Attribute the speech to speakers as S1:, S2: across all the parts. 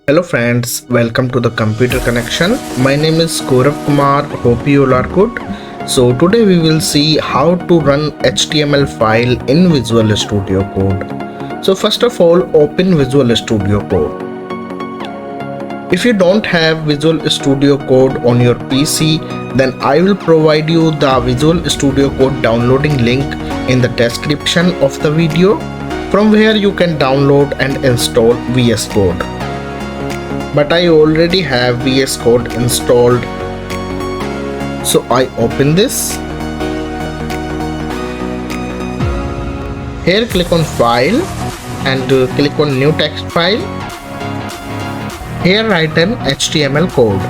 S1: Hello friends, welcome to the Computer Connection. My name is Gaurav Kumar. Hope you all are good. So today we will see how to run HTML file in Visual Studio Code. So first of all, open Visual Studio Code. If you don't have Visual Studio Code on your PC, then I will provide you the Visual Studio Code downloading link in the description of the video, from where you can download and install VS Code. But I already have VS Code installed, so I open this. Here click on File and click on New Text File. Here write an HTML code.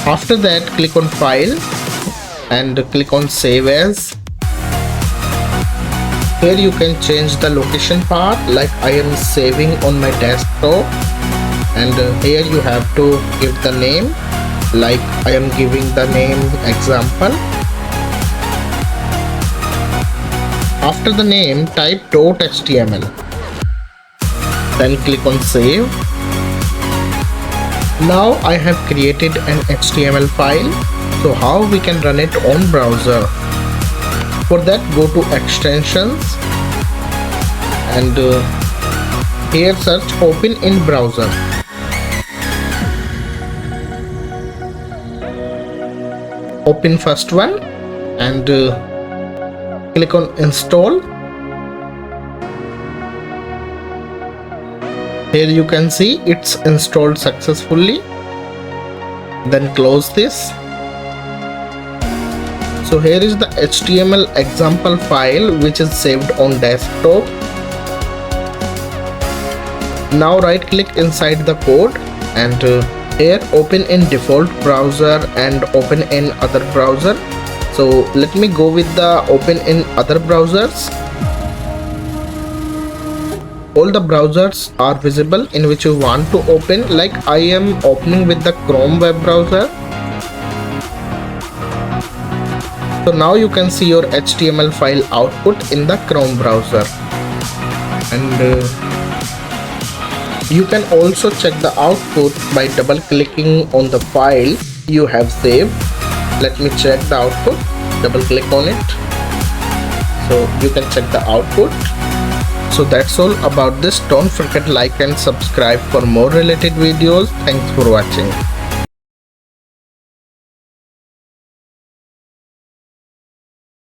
S1: After that, click on File and click on Save As. Here you can change the location part, like I am saving on my desktop, and here you have to give the name, like I am giving the name example. After the name, type .html, then click on save. Now I have created an HTML file. So how we can run it on browser? For that, go to extensions and here search open in browser. Open first one and click on install. Here you can see it's installed successfully. Then close this. So here is the HTML example file which is saved on desktop. Now right click inside the code and here open in default browser and open in other browser. So let me go with the open in other browsers. All the browsers are visible in which you want to open, like I am opening with the Chrome web browser. So now you can see your HTML file output in the Chrome browser, and you can also check the output by double clicking on the file you have saved. Let me check the output. Double click on it, so you can check the output. So that's all about this. Don't forget to like and subscribe for more related videos. Thanks for watching.